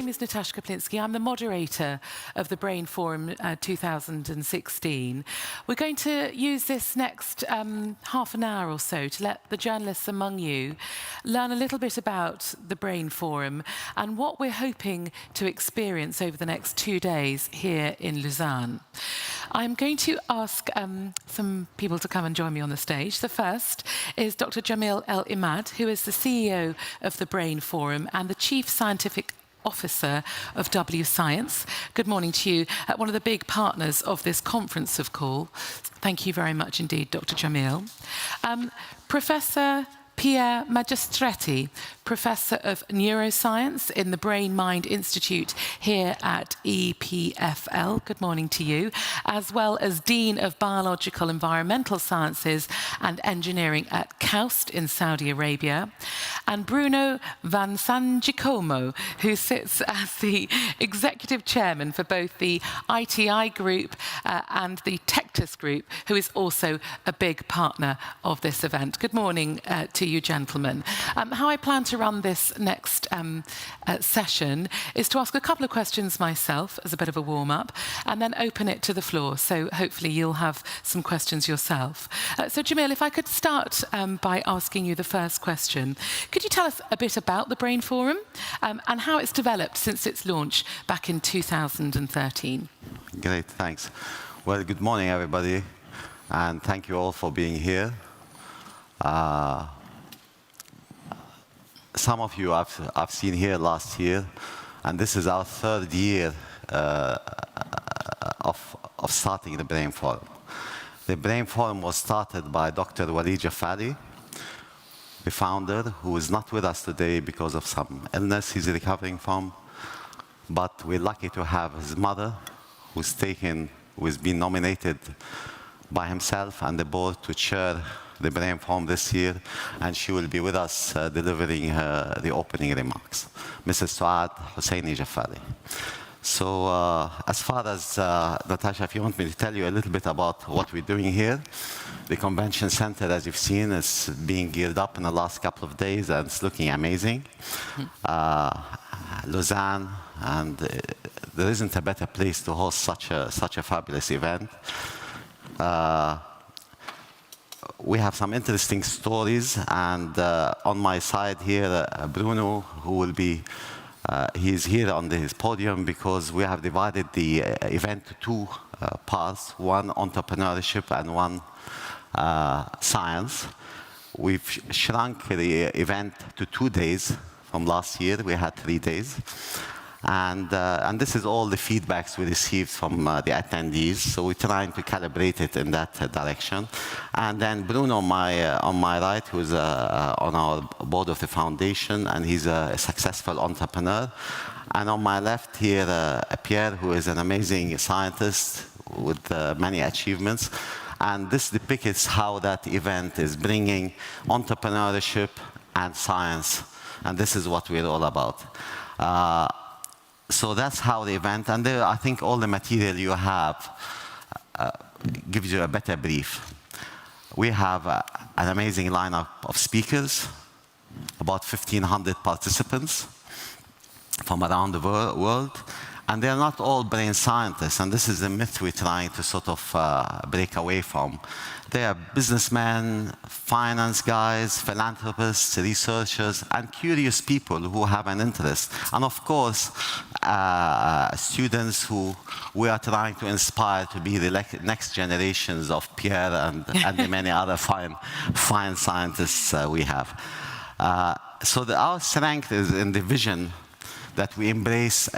name is Natasha Kaplinsky. I'm the moderator of the Brain Forum 2016. We're going to use this next half an hour or so to let the journalists among you learn a little bit about the Brain Forum and what we're hoping to experience over the next 2 days here in Lausanne. I'm going to ask some people to come and join me on the stage. The first is Dr. Jamil El-Imad, who is the CEO of the Brain Forum and the Chief Scientific Officer of Science. Good morning to you, one of the big partners of this conference of call. Thank you very much indeed, Dr. Jamil. Professor Pierre Magistretti, Professor of Neuroscience in the Brain Mind Institute here at EPFL. Good morning to you, as well as Dean of Biological Environmental Sciences and Engineering at KAUST in Saudi Arabia, and Bruno Valsangiacomo, who sits as the Executive Chairman for both the ITI Group and the Tectus Group, who is also a big partner of this event. Good morning to you, gentlemen. How I plan to run this next session is to ask a couple of questions myself as a bit of a warm-up and then open it to the floor, so hopefully you'll have some questions yourself. So Jamil, if I could start by asking you the first question. Could you tell us a bit about the Brain Forum and how it's developed since its launch back in 2013? Great, thanks. Well, good morning, everybody, and thank you all for being here. Some of you I've seen here last year, and this is our 3rd year of starting the Brain Forum. The Brain Forum was started by Dr. Walid Jafari, the founder, who is not with us today because of some illness he's recovering from. But we're lucky to have his mother, who's been nominated by himself and the board to chair the Brain Forum this year, and she will be with us delivering the opening remarks. Mrs. Suad Husseini Jafari. So as far as, Natasha, if you want me to tell you a little bit about what we're doing here, the convention center, as you've seen, is being geared up in the last couple of days, and it's looking amazing. Lausanne, and there isn't a better place to host such a fabulous event. We have some interesting stories, and on my side here, Bruno, who will be, he's here on this podium because we have divided the event to 2 parts, one entrepreneurship and one science. We've shrunk the event to 2 days. From last year, we had 3 days. And this is all the feedbacks we received from the attendees, so we're trying to calibrate it in that direction. And then Bruno, on my right, who's on our board of the foundation, and he's a successful entrepreneur. And on my left here, Pierre, who is an amazing scientist with many achievements. And this depicts how that event is bringing entrepreneurship and science, and this is what we're all about. So that's how the event, and there, I think all the material you have gives you a better brief. We have an amazing lineup of speakers, about 1,500 participants from around the world, and they're not all brain scientists, and this is the myth we're trying to sort of break away from. They are businessmen, finance guys, philanthropists, researchers, and curious people who have an interest. And of course, students who we are trying to inspire to be the next generations of Pierre and the many other fine scientists we have. So our strength is in the vision that we embrace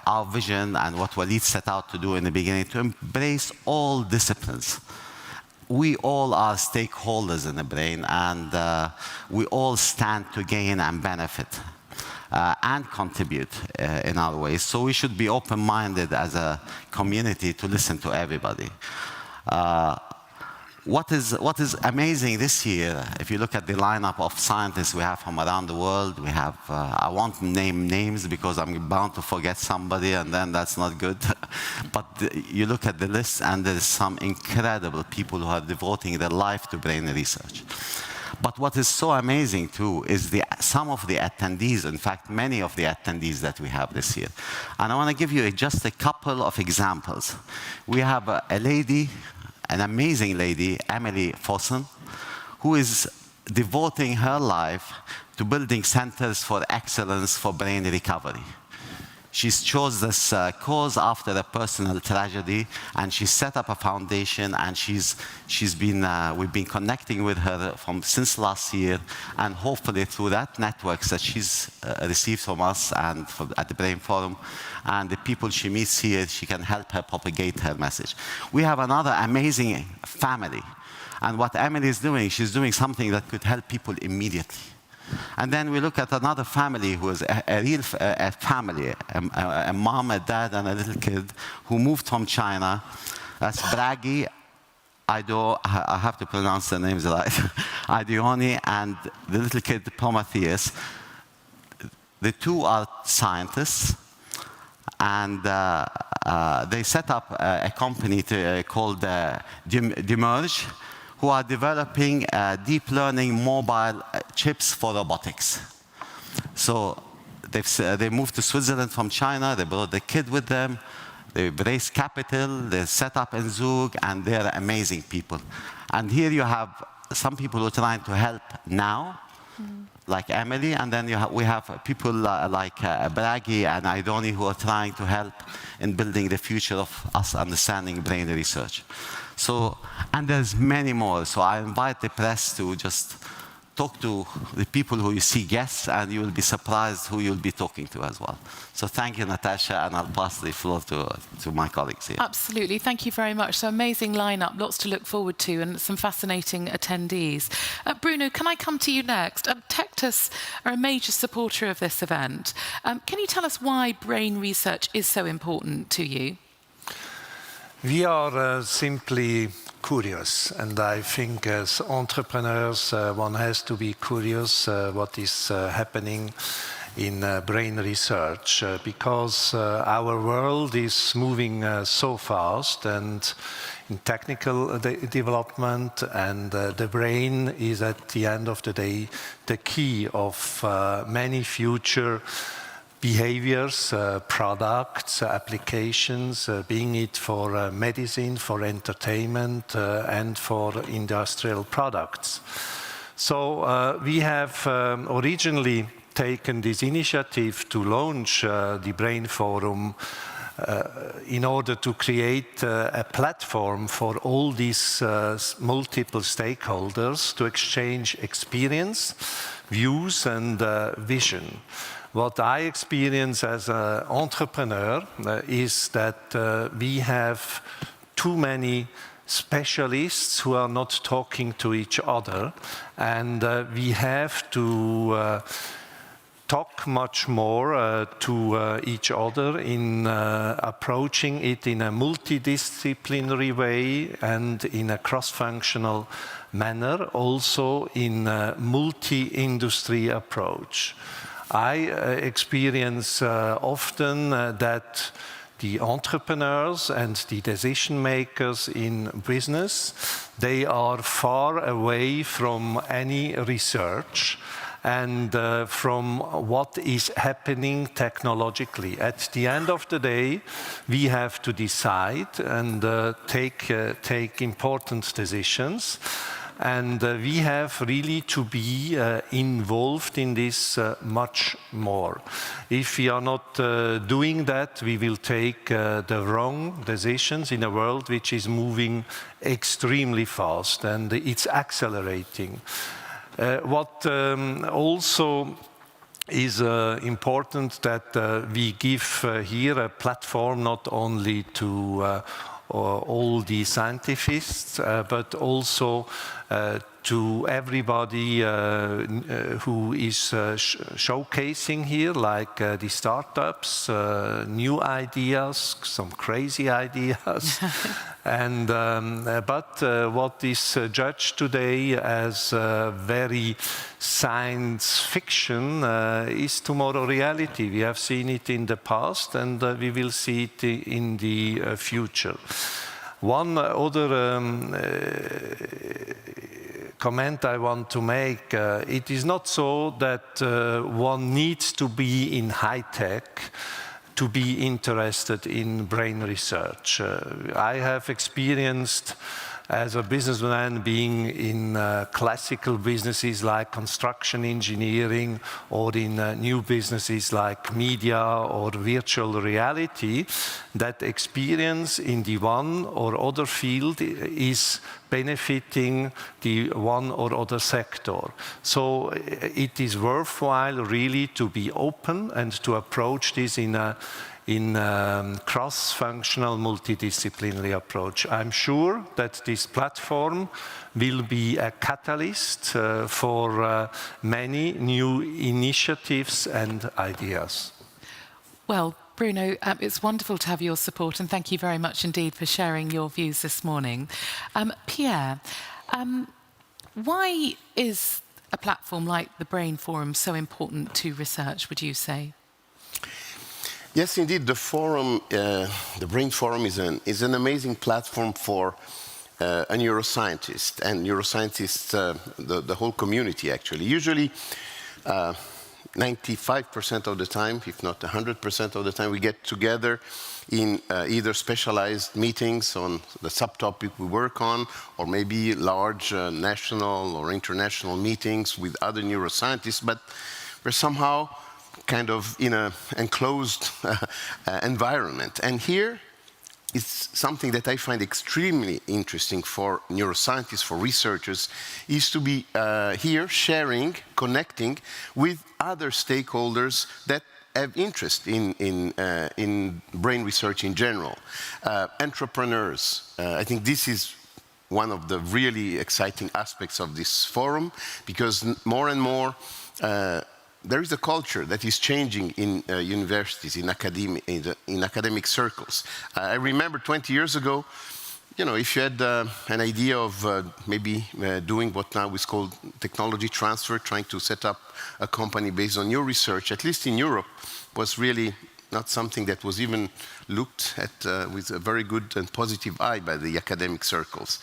our vision and what Walid set out to do in the beginning, to embrace all disciplines. We all are stakeholders in the brain, and we all stand to gain and benefit and contribute in our ways. So we should be open-minded as a community to listen to everybody. What is amazing this year, if you look at the lineup of scientists we have from around the world, we have, I won't name names because I'm bound to forget somebody, and then that's not good. But you look at the list, and there's some incredible people who are devoting their life to brain research. But what is so amazing too is some of the attendees, in fact, many of the attendees that we have this year. And I want to give you just a couple of examples. We have a lady, an amazing lady, Emily Fossen, who is devoting her life to building centers for excellence for brain recovery. She's chose this cause after a personal tragedy, and she set up a foundation, and we've been connecting with her since last year, and hopefully through that networks that she's received from us and at the Brain Forum, and the people she meets here, she can help her propagate her message. We have another amazing family, and what Emily is doing, she's doing something that could help people immediately. And then we look at another family who is a real family, a mom, a dad, and a little kid who moved from China. That's Bragi, I have to pronounce the names right, Idioni, and the little kid, Prometheus. The two are scientists, and they set up a company called Demerge, who are developing deep learning mobile chips for robotics. So they moved to Switzerland from China, they brought the kid with them, they raised capital, they set up in Zug, and they're amazing people. And here you have some people who are trying to help now, like Emily, and then we have people like Bragi and Idoni who are trying to help in building the future of us understanding brain research. So, and there's many more. So I invite the press to just talk to the people who you see guests, and you will be surprised who you'll be talking to as well. So thank you, Natasha, and I'll pass the floor to my colleagues here. Absolutely, thank you very much. So amazing lineup, lots to look forward to, and some fascinating attendees. Bruno, can I come to you next? Tectus are a major supporter of this event. Can you tell us why brain research is so important to you? We are simply curious, and I think as entrepreneurs one has to be curious what is happening in brain research because our world is moving so fast and in technical development, and the brain is at the end of the day the key of many future behaviors, products, applications, being it for medicine, for entertainment, and for industrial products. So we have originally taken this initiative to launch the Brain Forum in order to create a platform for all these multiple stakeholders to exchange experience, views, and vision. What I experience as an entrepreneur is that we have too many specialists who are not talking to each other, and we have to talk much more to each other in approaching it in a multidisciplinary way and in a cross-functional manner, also in a multi-industry approach. I experience often that the entrepreneurs and the decision makers in business, they are far away from any research and from what is happening technologically. At the end of the day, we have to decide and take important decisions. And we have really to be involved in this much more. If we are not doing that, we will take the wrong decisions in a world which is moving extremely fast, and it's accelerating. What also is important that we give here a platform not only to all the scientists, but also to everybody who is showcasing here, like the startups, new ideas, some crazy ideas. And but what is judged today as very science fiction is tomorrow reality. We have seen it in the past, and we will see it in the future. One other comment I want to make, it is not so that one needs to be in high tech to be interested in brain research. I have experienced as a businessman being in classical businesses like construction engineering or in new businesses like media or virtual reality, that experience in the one or other field is benefiting the one or other sector. So it is worthwhile really to be open and to approach this in a cross-functional, multidisciplinary approach. I'm sure that this platform will be a catalyst for many new initiatives and ideas. Well, Bruno, it's wonderful to have your support, and thank you very much indeed for sharing your views this morning. Pierre, why is a platform like the Brain Forum so important to research, would you say? Yes, indeed, the forum, the Brain Forum is an amazing platform for a neuroscientist, and neuroscientists, the whole community actually. Usually, 95% of the time, if not 100% of the time, we get together in either specialized meetings on the subtopic we work on, or maybe large national or international meetings with other neuroscientists, but we're somehow kind of in an enclosed environment. And here, it's something that I find extremely interesting for neuroscientists, for researchers, is to be here sharing, connecting with other stakeholders that have interest in brain research in general. Entrepreneurs, I think this is one of the really exciting aspects of this forum, because more and more there is a culture that is changing in universities, in academic circles. I remember 20 years ago, you know, if you had an idea of maybe doing what now is called technology transfer, trying to set up a company based on your research, at least in Europe, was really not something that was even looked at with a very good and positive eye by the academic circles.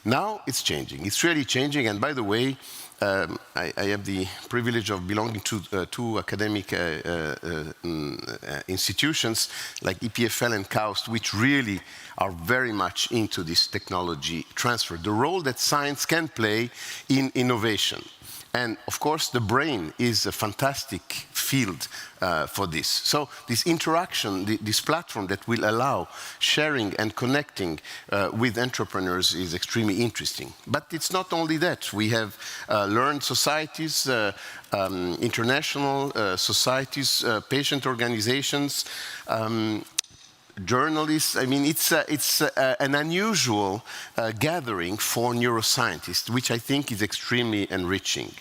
Now it's changing. It's really changing. And by the way, I have the privilege of belonging to two academic institutions like EPFL and KAUST, which really are very much into this technology transfer, the role that science can play in innovation. And of course, the brain is a fantastic field for this. So this interaction, this platform that will allow sharing and connecting with entrepreneurs is extremely interesting. But it's not only that. We have learned societies, international societies, patient organizations, journalists. I mean, it's an unusual gathering for neuroscientists, which I think is extremely enriching.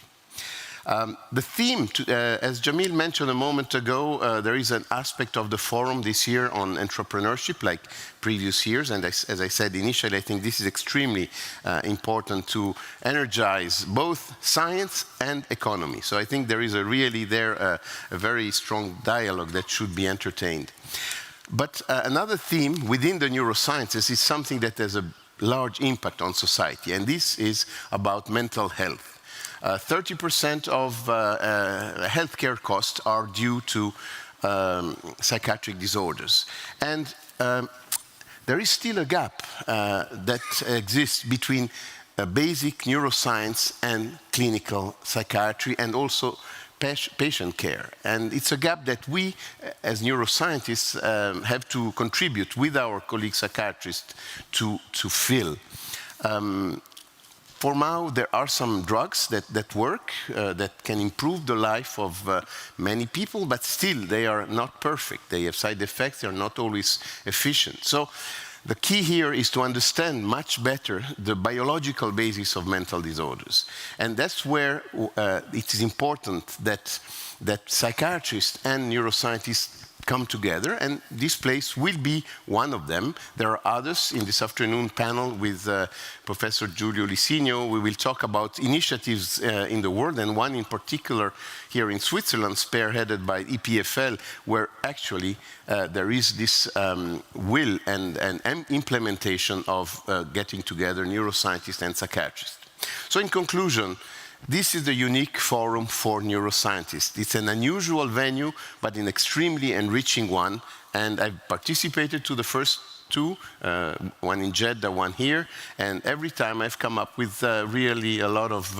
The theme, as Jamil mentioned a moment ago, there is an aspect of the forum this year on entrepreneurship, like previous years. And as I said initially, I think this is extremely important to energize both science and economy. So I think there is a very strong dialogue that should be entertained. But another theme within the neurosciences is something that has a large impact on society, and this is about mental health. 30% of healthcare costs are due to psychiatric disorders. And there is still a gap that exists between basic neuroscience and clinical psychiatry, and also patient care. And it's a gap that we, as neuroscientists, have to contribute with our colleague psychiatrists to fill. For now, there are some drugs that work, that can improve the life of many people, but still they are not perfect. They have side effects, they are not always efficient. So the key here is to understand much better the biological basis of mental disorders. And that's where it is important that psychiatrists and neuroscientists come together, and this place will be one of them. There are others in this afternoon panel with Professor Giulio Licinio. We will talk about initiatives in the world, and one in particular here in Switzerland, spearheaded by EPFL, where actually there is this will and implementation of getting together neuroscientists and psychiatrists. So in conclusion, this is the unique forum for neuroscientists. It's an unusual venue, but an extremely enriching one. And I've participated to the first two, one in Jeddah, one here. And every time I've come up with really a lot of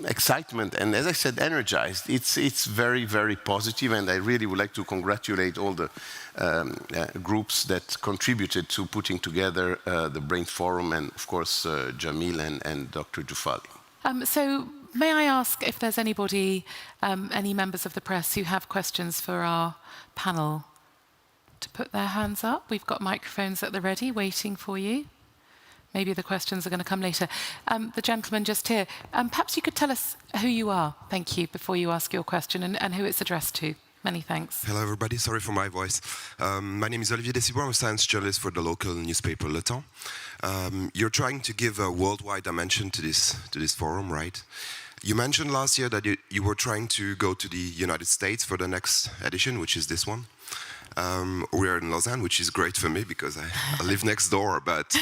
excitement and, as I said, energized. It's very, very positive, and I really would like to congratulate all the groups that contributed to putting together the Brain Forum, and of course Jamil and Dr. Jufali. So may I ask if there's anybody, any members of the press who have questions for our panel to put their hands up? We've got microphones at the ready waiting for you. Maybe the questions are going to come later. The gentleman just here, perhaps you could tell us who you are, thank you, before you ask your question, and who it's addressed to. Many thanks. Hello, everybody. Sorry for my voice. My name is Olivier Desibois. I'm a science journalist for the local newspaper Le Temps. You're trying to give a worldwide dimension to this forum, right? You mentioned last year that you were trying to go to the United States for the next edition, which is this one. We're in Lausanne, which is great for me because I live next door, but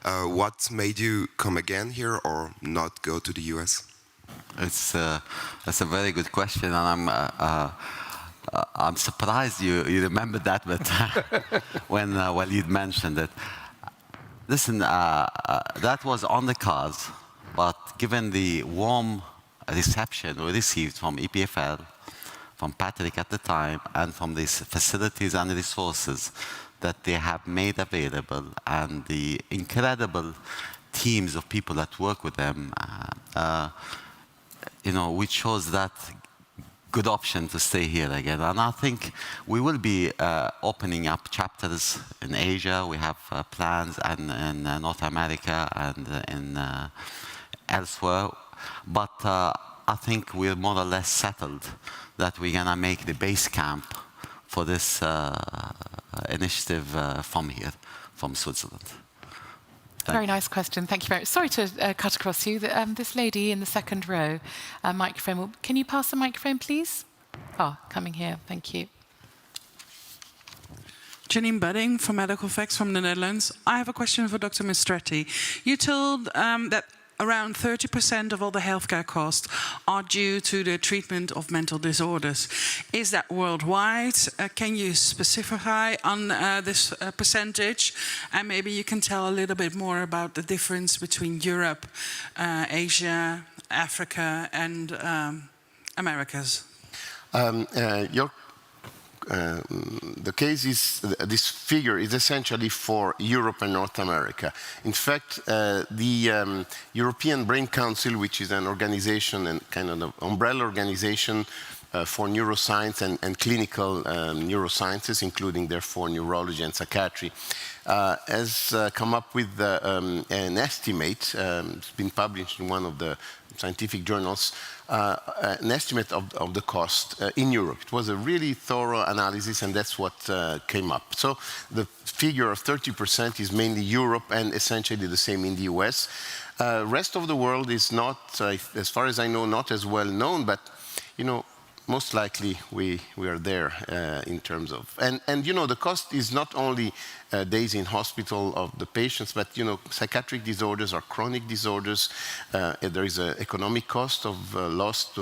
what made you come again here or not go to the US? That's a very good question, and I'm surprised you remembered that, but when Walid mentioned it. Listen, that was on the cards, but given the warm reception we received from EPFL, from Patrick at the time, and from these facilities and resources that they have made available, and the incredible teams of people that work with them, we chose that good option to stay here again. And I think we will be opening up chapters in Asia. We have plans in North America and in elsewhere. But I think we're more or less settled that we're going to make the base camp for this initiative from here, from Switzerland. Very nice question. Thank you very much. Sorry to cut across you. This lady in the second row, microphone. Can you pass the microphone, please? Oh, coming here. Thank you. Janine Budding from Medical Facts from the Netherlands. I have a question for Dr. Magistretti. You told that around 30% of all the healthcare costs are due to the treatment of mental disorders. Is that worldwide? Can you specify on this percentage? And maybe you can tell a little bit more about the difference between Europe, Asia, Africa, and Americas. The case is, this figure is essentially for Europe and North America. In fact, the European Brain Council, which is an organization and kind of an umbrella organization for neuroscience and clinical neurosciences, including therefore neurology and psychiatry, has come up with an estimate. It's been published in one of the scientific journals, an estimate of the cost in Europe. It was a really thorough analysis, and that's what came up. So the figure of 30% is mainly Europe, and essentially the same in the US. Rest of the world is not, as far as I know, not as well known, but most likely we are there in terms of, and the cost is not only days in hospital of the patients, but psychiatric disorders are chronic disorders. There is an economic cost of lost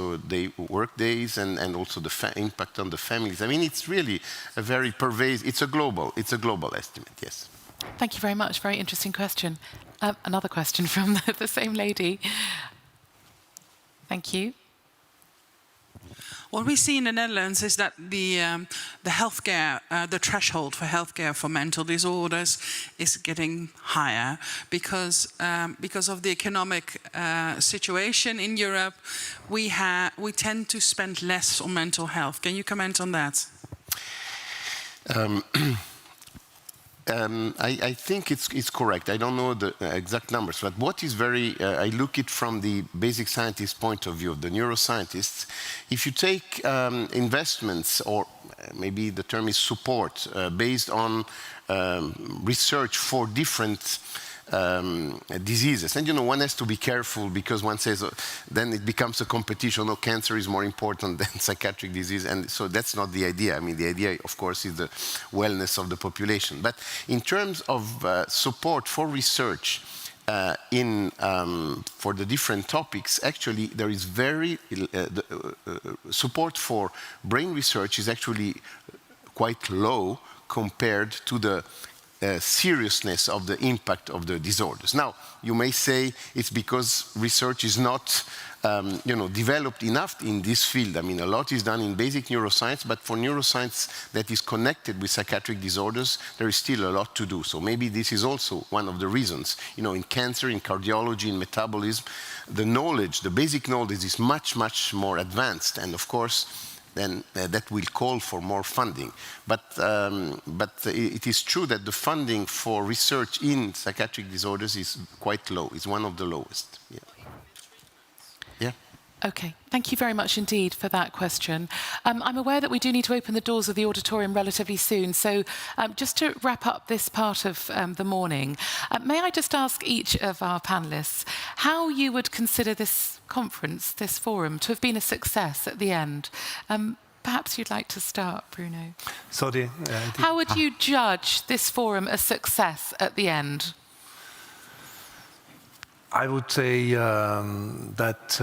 work days, and also the impact on the families. I mean, it's really a very pervasive. It's a global estimate. Yes. Thank you very much. Very interesting question. Another question from the same lady. Thank you. What we see in the Netherlands is that the healthcare, the threshold for healthcare for mental disorders is getting higher because of the economic situation in Europe. We tend to spend less on mental health. Can you comment on that? I think it's correct. I don't know the exact numbers, but what is I look it from the basic scientist point of view, of the neuroscientists. If you take investments, or maybe the term is support, based on research for different diseases. And one has to be careful, because one says then it becomes a competition. Cancer is more important than psychiatric disease, and so that's not the idea. I mean, the idea, of course, is the wellness of the population. But in terms of support for research, for the different topics, actually there is very support for brain research is actually quite low compared to the seriousness of the impact of the disorders. Now, you may say it's because research is not developed enough in this field. I mean, a lot is done in basic neuroscience, but for neuroscience that is connected with psychiatric disorders, there is still a lot to do. So maybe this is also one of the reasons. In cancer, in cardiology, in metabolism, the knowledge, the basic knowledge is much, much more advanced. And of course, then that will call for more funding. But it is true that the funding for research in psychiatric disorders is quite low. It's one of the lowest. Yeah. Yeah. Okay, thank you very much indeed for that question. I'm aware that we do need to open the doors of the auditorium relatively soon, so just to wrap up this part of the morning, may I just ask each of our panellists how you would consider this conference, this forum, to have been a success at the end? Perhaps you'd like to start, Bruno. Sorry. How would you judge this forum a success at the end? I would say that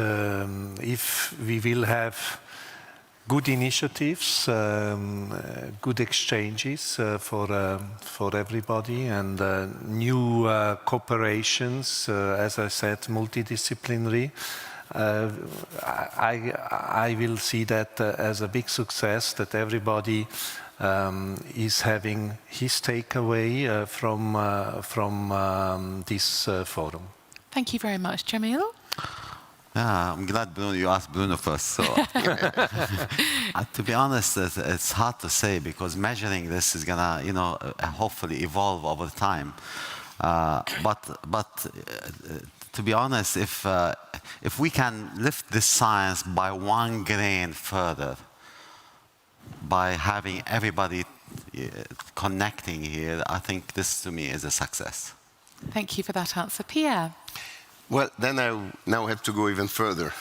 if we will have good initiatives, good exchanges for everybody, and new cooperations, as I said, multidisciplinary, I will see that as a big success, that everybody is having his takeaway from this forum. Thank you very much. Jamil? Yeah, I'm glad Bruno, you asked Bruno first. So, to be honest, it's hard to say because measuring this is gonna, hopefully evolve over time. But to be honest, if we can lift this science by 1 grain further, by having everybody connecting here, I think this to me is a success. Thank you for that answer. Pierre? Well, then I now have to go even further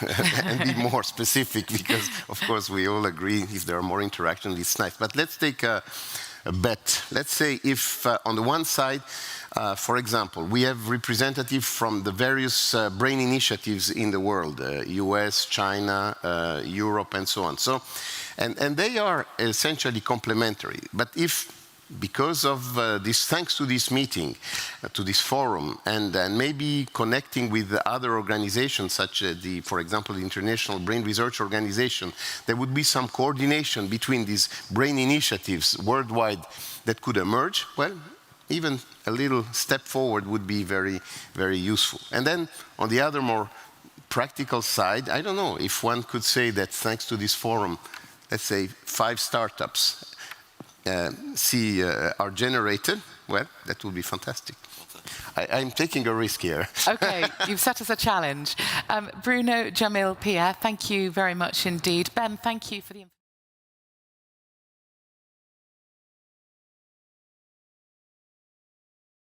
and be more specific because, of course, we all agree if there are more interactions, it's nice. But let's take a bet. Let's say if on the one side, for example, we have representatives from the various brain initiatives in the world, US, China, Europe, and so on. So, and they are essentially complementary. But if because of this, thanks to this meeting, to this forum, and maybe connecting with other organizations such as for example, the International Brain Research Organization, there would be some coordination between these brain initiatives worldwide that could emerge. Well, even a little step forward would be very, very useful. And then on the other more practical side, I don't know if one could say that thanks to this forum, let's say 5 startups are generated, well, that would be fantastic. I'm taking a risk here. Okay, you've set us a challenge. Bruno, Jamil, Pierre, thank you very much indeed. Ben, thank you for the information.